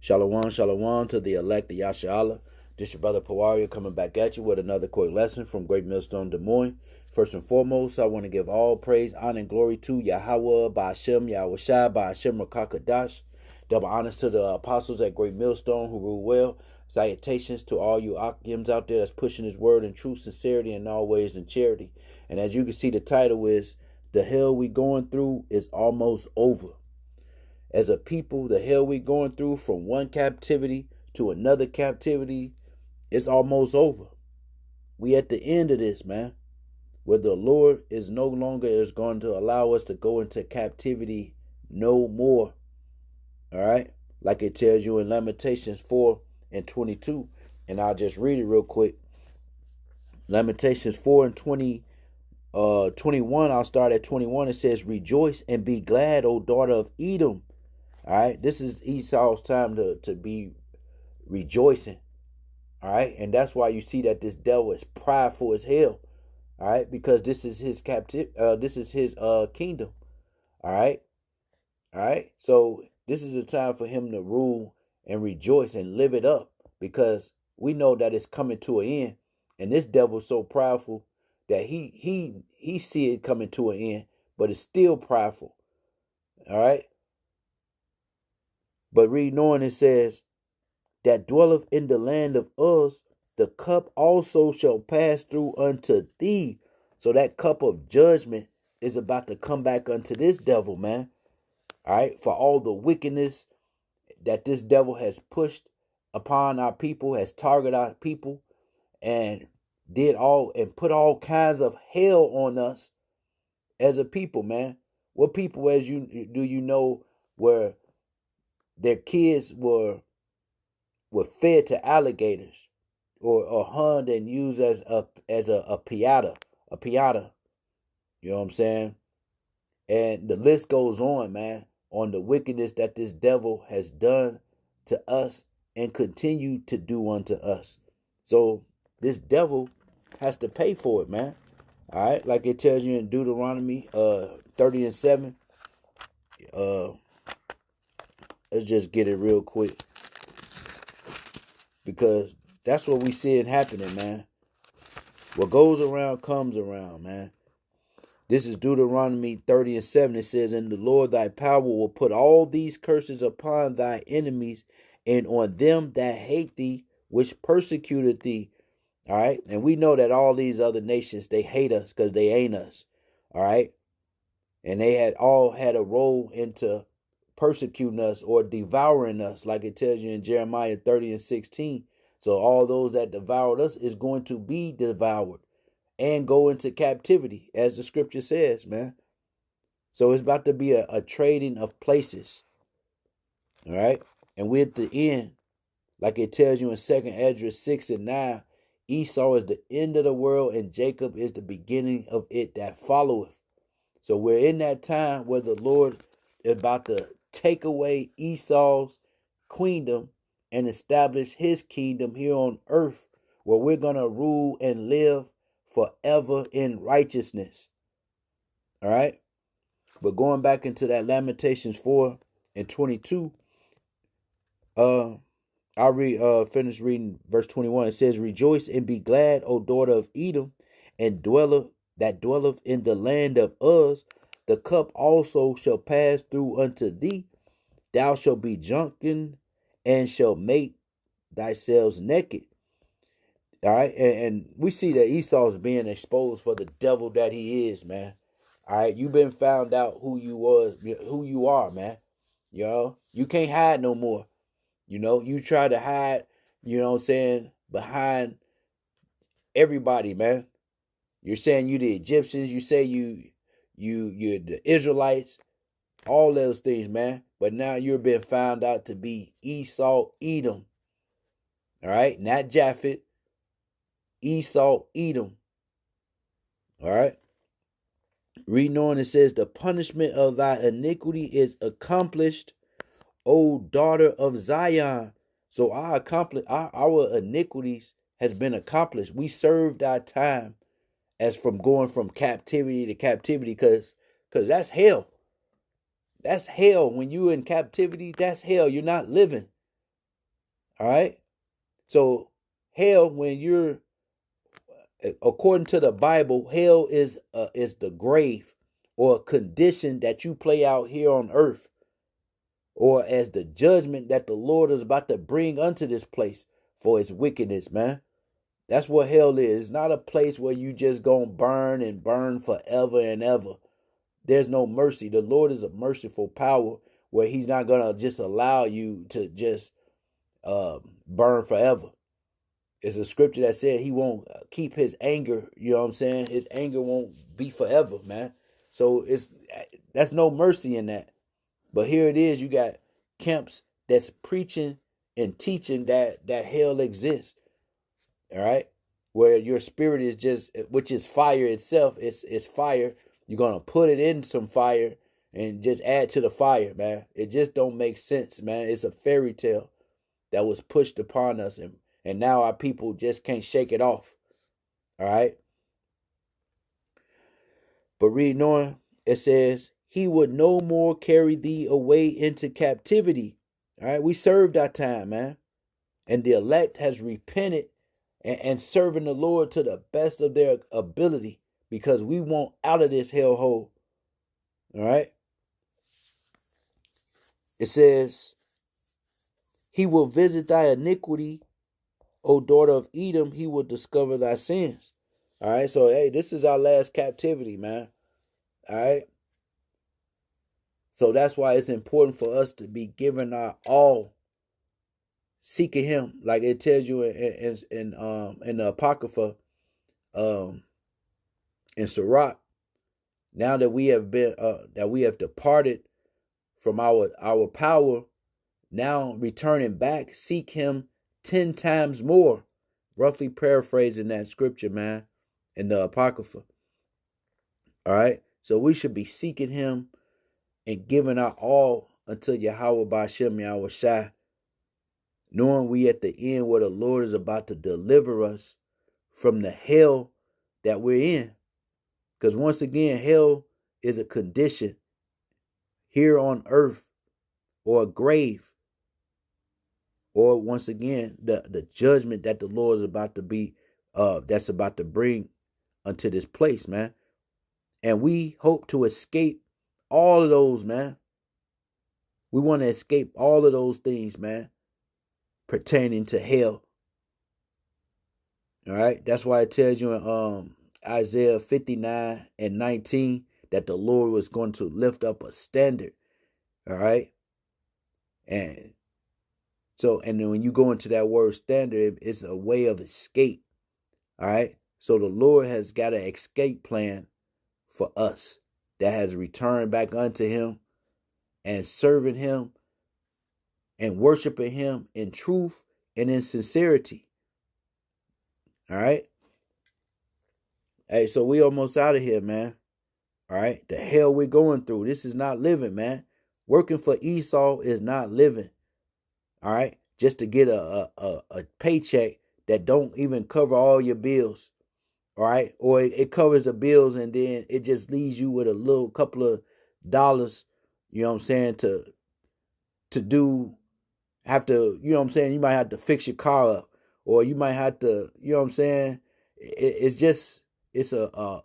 Shalom, shalom to the elect of Yashala. This your brother Pawaria coming back at you with another quick lesson from Great Millstone, Des Moines. First and foremost, I want to give all praise, honor, and glory to YAHAWAH, BAHASHAM, YAHAWASHI, BAHASHAM, QADASH. Double honors to the apostles at Great Millstone who rule well. Salutations to all you Akims out there that's pushing his word in true sincerity and always in charity. And as you can see, the title is The Hell We Going Through is Almost Over. As a people, the hell we going through from one captivity to another captivity, it's almost over. We at the end of this, man. Where the Lord is no longer is going to allow us to go into captivity no more. All right? Like it tells you in Lamentations 4 and 22. And I'll just read it real quick. Lamentations 4 and 21, I'll start at 21. It says, "Rejoice and be glad, O daughter of Edom." All right, this is Esau's time to be rejoicing. All right, and that's why you see that this devil is prideful as hell. All right, because this is his this is his kingdom. All right, so this is a time for him to rule and rejoice and live it up, because we know that it's coming to an end, and this devil's so prideful that he see it coming to an end, but it's still prideful. All right. But reading on, it says, "That dwelleth in the land of Uz, the cup also shall pass through unto thee." So that cup of judgment is about to come back unto this devil, man. All right, for all the wickedness that this devil has pushed upon our people, has targeted our people, and put all kinds of hell on us as a people, man. What people do you know where their kids were fed to alligators, or hunned and used as a piata. You know what I'm saying? And the list goes on, man, on the wickedness that this devil has done to us and continue to do unto us. So this devil has to pay for it, man. All right, like it tells you in Deuteronomy 30 and 7. Let's just get it real quick, because that's what we see it happening, man. What goes around comes around, man. This is Deuteronomy 30 and 7. It says, "And the Lord thy power will put all these curses upon thy enemies, and on them that hate thee, which persecuted thee." All right. And we know that all these other nations, they hate us because they ain't us. All right. And they had all had a role into persecuting us or devouring us, like it tells you in Jeremiah 30 and 16. So all those that devoured us is going to be devoured and go into captivity, as the scripture says, man. So it's about to be a trading of places. All right. And we're at the end, like it tells you in 2nd Esdras 6 and 9. Esau is the end of the world, and Jacob is the beginning of it that followeth. So we're in that time where the Lord is about to take away Esau's queendom and establish his kingdom here on earth, where we're going to rule and live forever in righteousness. All right. But going back into that Lamentations 4 and 22, I'll finish reading verse 21. It says, "Rejoice and be glad, O daughter of Edom, and that dwelleth in the land of Uz. The cup also shall pass through unto thee. Thou shalt be drunken and shall make thyself naked." All right. And we see that Esau is being exposed for the devil that he is, man. All right. You've been found out who you are, man. You know, you can't hide no more. You know, you try to hide, you know what I'm saying, behind everybody, man. You're saying you the Egyptians, you say you're the Israelites, all those things, man. But now you're being found out to be Esau, Edom. All right, not Japhet. Esau, Edom. All right. Reading on, it says, "The punishment of thy iniquity is accomplished, O daughter of Zion." So our iniquities has been accomplished. We served our time as from going from captivity to captivity, because that's hell. That's hell. When you're in captivity, that's hell. You're not living. All right. So hell, when you're according to the Bible, hell is the grave or a condition that you play out here on earth, or as the judgment that the Lord is about to bring unto this place for its wickedness, man. That's what hell is. It's not a place where you just gonna burn and burn forever and ever. There's no mercy. The Lord is a merciful power where he's not gonna just allow you to just burn forever. It's a scripture that said he won't keep his anger. You know what I'm saying? His anger won't be forever, man. So that's no mercy in that. But here it is. You got camps that's preaching and teaching that hell exists. All right, where your spirit is just, which is fire itself. It's fire. You're gonna put it in some fire and just add to the fire, man. It just don't make sense, man. It's a fairy tale that was pushed upon us, and now our people just can't shake it off. All right. But reading on, it says, he would no more carry thee away into captivity. All right. We served our time, man. And the elect has repented and serving the Lord to the best of their ability, because we want out of this hellhole. All right. It says, he will visit thy iniquity, O daughter of Edom, he will discover thy sins. All right. So, hey, this is our last captivity, man. All right. So that's why it's important for us to be giving our all, seeking him, like it tells you in the Apocrypha, in Sirach. Now that we have departed from our power, now returning back, seek him 10 times more. Roughly paraphrasing that scripture, man, in the Apocrypha. All right. So we should be seeking him and giving our all until YAHAWAH BAHASHAM YAHAWASHI, knowing we at the end where the Lord is about to deliver us from the hell that we're in. Because once again, hell is a condition here on earth, or a grave, or once again, the judgment that the Lord is about to be, that's about to bring unto this place, man. And we hope to escape all of those, man. We want to escape all of those things, man, pertaining to hell. All right. That's why it tells you in Isaiah 59:19 that the Lord was going to lift up a standard. All right. And so, and then when you go into that word standard, it's a way of escape. All right. So the Lord has got an escape plan for us that has returned back unto him and serving him and worshiping him in truth and in sincerity. All right. Hey, so we almost out of here, man. All right. The hell we're going through. This is not living, man. Working for Esau is not living. All right. Just to get a paycheck that don't even cover all your bills. All right. Or it covers the bills and then it just leaves you with a little couple of dollars, you know what I'm saying, to have to, you know what I'm saying, you might have to fix your car up, or you might have to, you know what I'm saying. It's just, it's a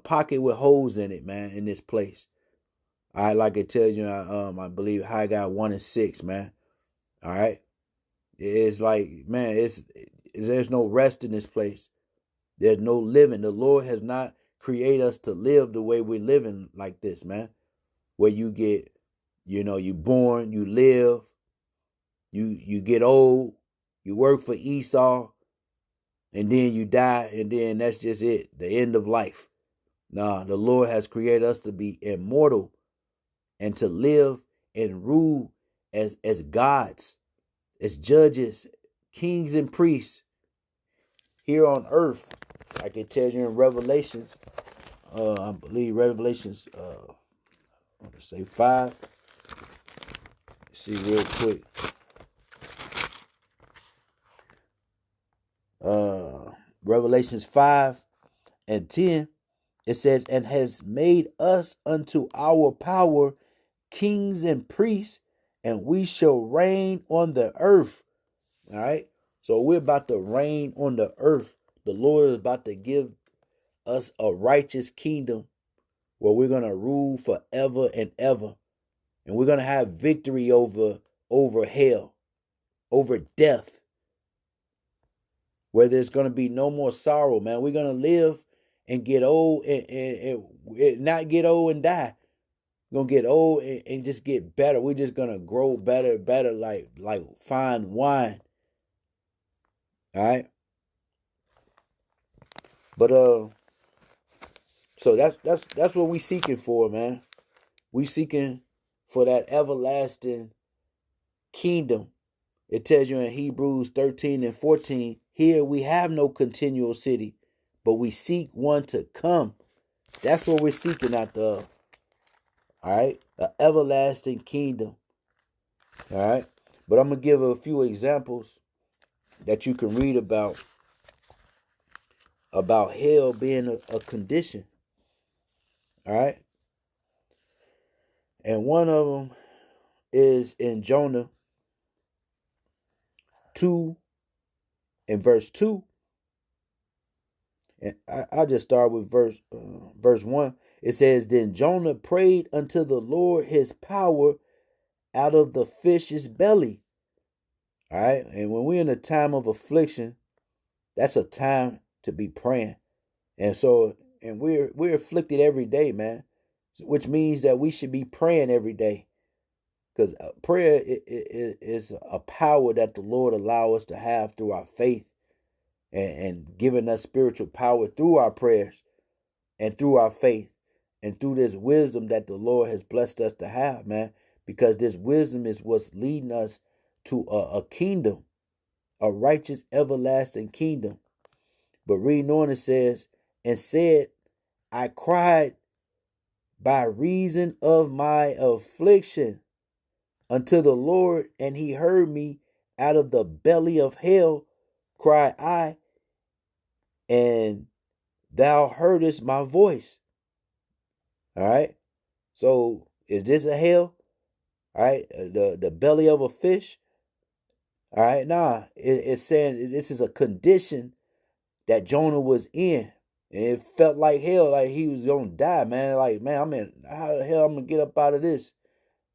pocket with holes in it, man, in this place. All right, like it tells you, I believe Haggai 1:6, man. All right. It's like, man, there's no rest in this place. There's no living. The Lord has not created us to live the way we're living like this, man. Where you get, you born, you live, you get old, you work for Esau, and then you die, and then that's just it, the end of life. Nah, the Lord has created us to be immortal and to live and rule as gods, as judges, kings and priests here on earth. Like it tells you in Revelations, I believe Revelations, let's say 5. Let's see real quick. Revelations 5:10, it says, and has made us unto our power kings and priests, and we shall reign on the earth. All right. So we're about to reign on the earth. The Lord is about to give us a righteous kingdom where we're going to rule forever and ever. And we're going to have victory over hell, over death, where there's going to be no more sorrow, man. We're going to live and get old and not get old and die. We're going to get old and just get better. We're just going to grow better, like fine wine. All right. But so that's what we seeking for, man. We seeking for that everlasting kingdom. It tells you in Hebrews 13 and 14, here we have no continual city, but we seek one to come. That's what we're seeking after. All right. An everlasting kingdom. All right. But I'm going to give a few examples that you can read about hell being a condition. All right. And one of them is in Jonah 2 and verse 2. And I'll just start with verse 1. It says, then Jonah prayed unto the Lord his power out of the fish's belly. All right. And when we're in a time of affliction, that's a time to be praying. And so, and we're afflicted every day, man, which means that we should be praying every day, because prayer is a power that the Lord allow us to have through our faith, and giving us spiritual power through our prayers and through our faith and through this wisdom that the Lord has blessed us to have, man, because this wisdom is what's leading us to a kingdom, a righteous, everlasting kingdom. But reading on, it says, and said, I cried by reason of my affliction unto the Lord, and he heard me. Out of the belly of hell cried I, and thou heardest my voice. All right. So is this a hell? All right. The belly of a fish. All right. Nah, it's saying this is a condition that Jonah was in. And it felt like hell, like he was going to die, man. Like, man, I'm in, how the hell I'm going to get up out of this?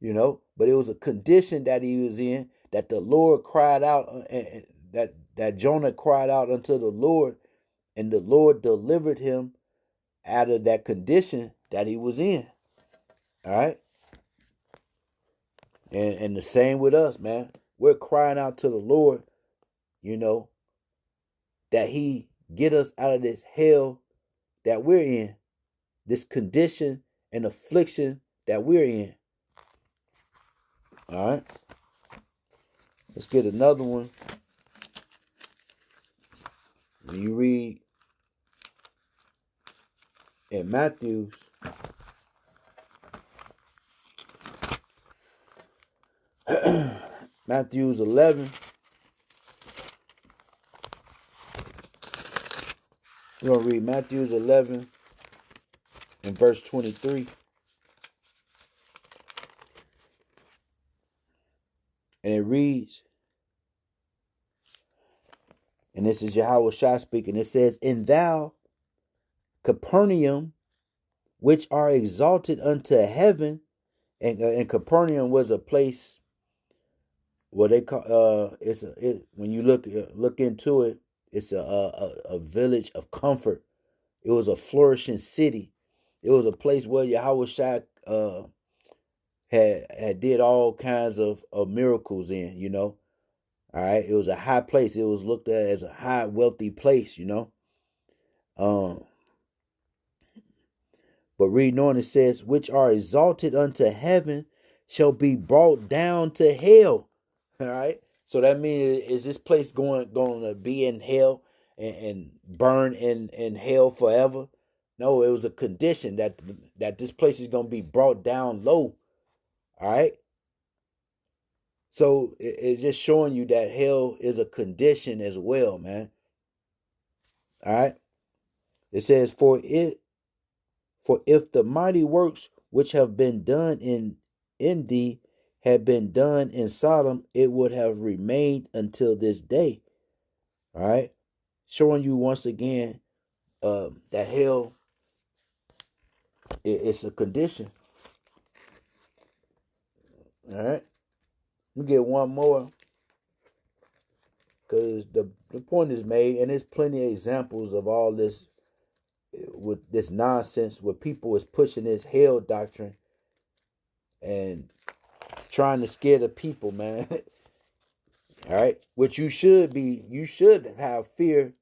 You know, but it was a condition that he was in, that the Lord cried out, and that Jonah cried out unto the Lord, and the Lord delivered him out of that condition that he was in. All right. And the same with us, man. We're crying out to the Lord, you know, that he get us out of this hell that we're in, this condition and affliction that we're in. All right. Let's get another one. When you read in Matthew's, Matthew's 11. We're going to read Matthew's 11 and verse 23. And it reads, and this is YAHAWASHI speaking, it says, and thou, Capernaum, which are exalted unto heaven. And Capernaum was a place where they call when you look into it, it's a village of comfort. It was a flourishing city. It was a place where YAHAWASHI had did all kinds of miracles in, you know. All right. It was a high place. It was looked at as a high, wealthy place, you know. But reading on, it says, which are exalted unto heaven shall be brought down to hell. All right. So that means, is this place going to be in hell and burn in hell forever? No, it was a condition that this place is going to be brought down low. All right. So it's just showing you that hell is a condition as well, man. All right. It says, for if the mighty works which have been done in thee had been done in Sodom, it would have remained until this day. All right, showing you once again that hell it's a condition. All right, we get one more because the point is made, and there's plenty of examples of all this with this nonsense where people is pushing this hell doctrine and trying to scare the people, man. All right, which you should have fear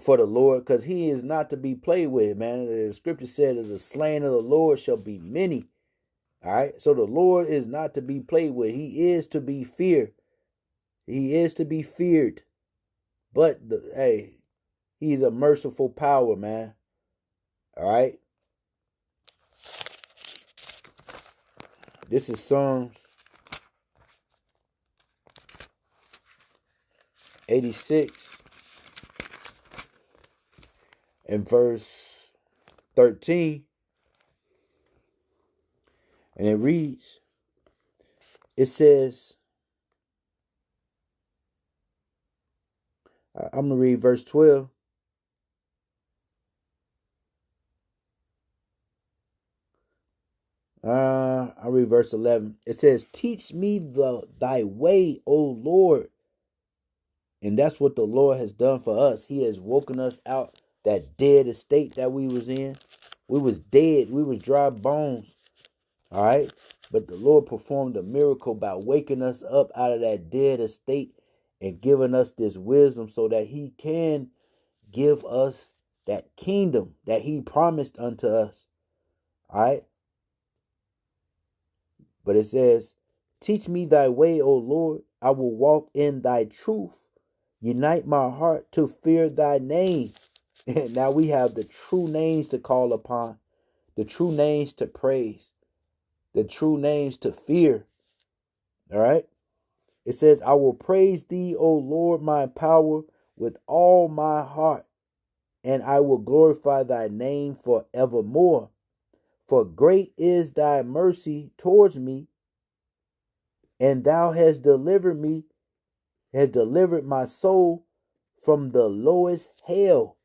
for the Lord, because he is not to be played with, man. The scripture said that the slain of the Lord shall be many. All right, so the Lord is not to be played with. He is to be feared. He is to be feared. But hey, he's a merciful power, man. All right. This is Psalms 86 and verse 13. And it reads, it says, I'm going to read verse 12. I read verse 11. It says, teach me thy way, O Lord. And that's what the Lord has done for us. He has woken us out that dead estate that we was in. We was dead. We was dry bones. All right. But the Lord performed a miracle by waking us up out of that dead estate and giving us this wisdom so that he can give us that kingdom that he promised unto us. All right. But it says, teach me thy way, O Lord. I will walk in thy truth. Unite my heart to fear thy name. And now we have the true names to call upon, the true names to praise, the true names to fear. All right. It says, I will praise thee, O Lord, my power, with all my heart, and I will glorify thy name forevermore. For great is thy mercy towards me, and thou hast delivered my soul from the lowest hell,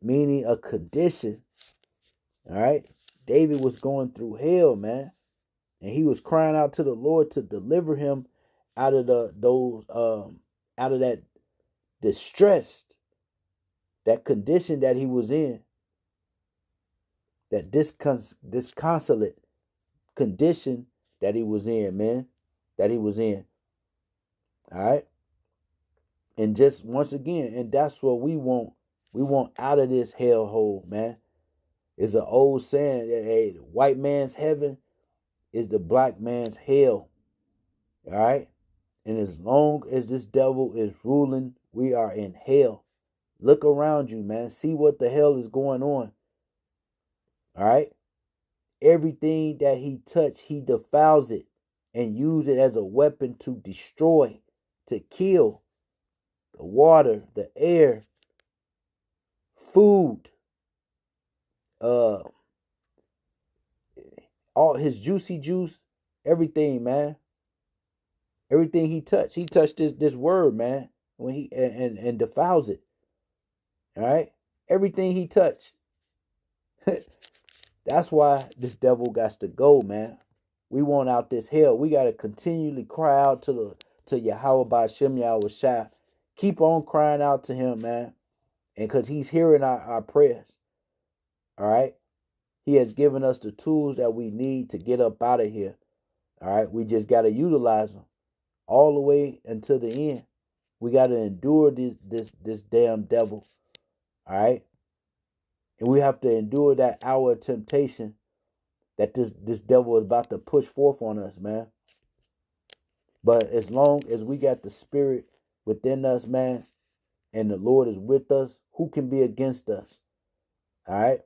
meaning a condition. All right. David was going through hell, man. And he was crying out to the Lord to deliver him out of out of that distress, that condition that he was in, that disconsolate condition that he was in, man, that he was in. All right. And just once again, and that's what we want. We want out of this hellhole, man. It's an old saying that, hey, the white man's heaven is the black man's hell. All right. And as long as this devil is ruling, we are in hell. Look around you, man. See what the hell is going on. All right. Everything that he touched, he defiles it and use it as a weapon to destroy, to kill. The water, the air, food, all his juicy juice, everything, man. Everything he touched this word, man, when he and defiles it. All right, everything he touched. That's why this devil got to go, man. We want out this hell. We got to continually cry out to YAHAWAH BAHASHAM YAHAWASHI. Keep on crying out to him, man, and because he's hearing our prayers. All right, he has given us the tools that we need to get up out of here. All right, we just got to utilize them all the way until the end. We got to endure this damn devil. All right, and we have to endure that hour of temptation that this devil is about to push forth on us, man. But as long as we got the spirit within us, man, and the Lord is with us, who can be against us? All right,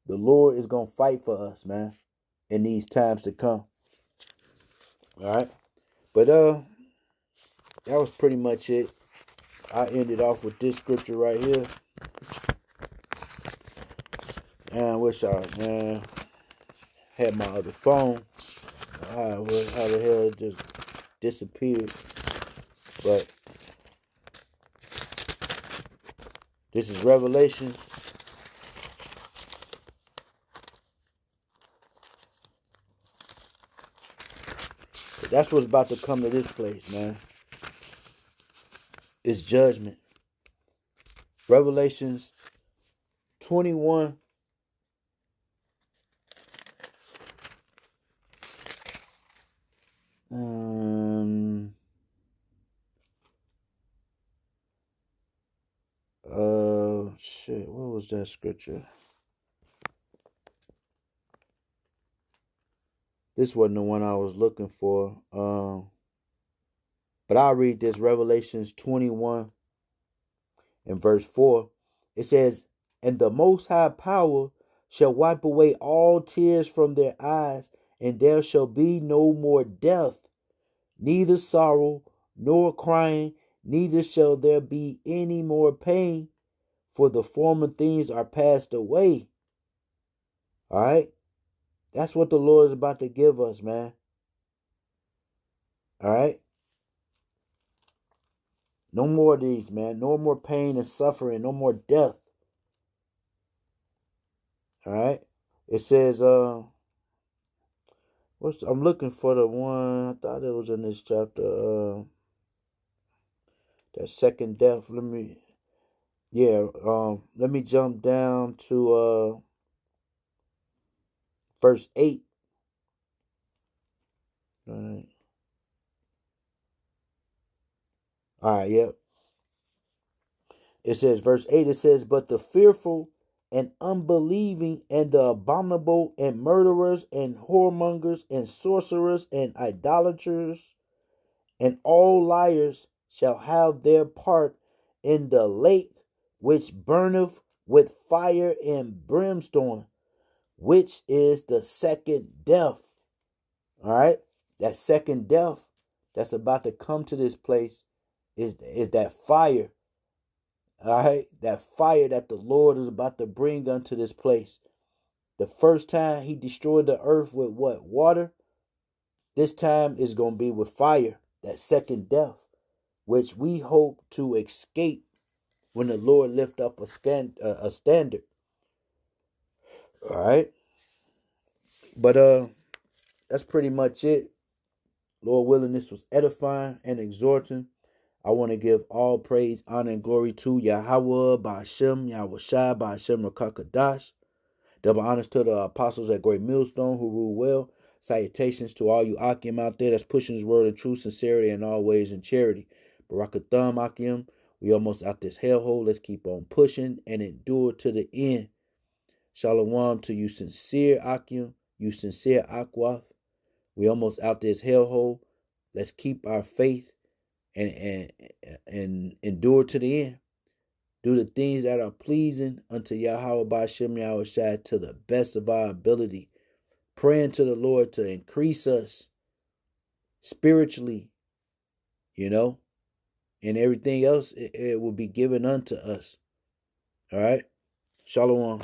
the Lord is gonna fight for us, man, in these times to come. All right, but that was pretty much it. I ended off with this scripture right here. And I wish y'all, man, had my other phone. How the hell it just disappeared? But this is Revelations. But that's what's about to come to this place, man. It's judgment. Revelations 21. Shit, what was that scripture? This wasn't the one I was looking for. But I'll read this. Revelations 21 and verse 4. It says, "And the Most High Power shall wipe away all tears from their eyes, and there shall be no more death, neither sorrow nor crying, neither shall there be any more pain, for the former things are passed away." All right? That's what the Lord is about to give us, man. All right? No more of these, man. No more pain and suffering. No more death. All right? It says, I'm looking for the one. I thought it was in this chapter. That second death. Let me jump down to verse 8. All right, yep. It says, verse 8, it says, "But the fearful and unbelieving and the abominable and murderers and whoremongers and sorcerers and idolaters and all liars shall have their part in the lake which burneth with fire and brimstone, which is the second death." All right? That second death that's about to come to this place is that fire. All right? That fire that the Lord is about to bring unto this place. The first time he destroyed the earth with what? Water. This time is going to be with fire. That second death, which we hope to escape when the Lord lift up a standard. All right? But that's pretty much it. Lord willing, this was edifying and exhorting. I want to give all praise, honor, and glory to YAHAWAH, BAHASHAM, YAHAWASHI, BAHASHAM, QADASH. Double honors to the apostles at Great Millstone who rule well. Salutations to all you Akim out there that's pushing his word in true sincerity and always in charity. Barakatham Akim. We almost out this hellhole. Let's keep on pushing and endure to the end. Shalom to you sincere Akim, you sincere Akwath. We almost out this hellhole. Let's keep our faith and endure to the end. Do the things that are pleasing unto Yahweh BaHaShem Yahawashi to the best of our ability. Praying to the Lord to increase us spiritually, and everything else, it will be given unto us. All right? Shalom.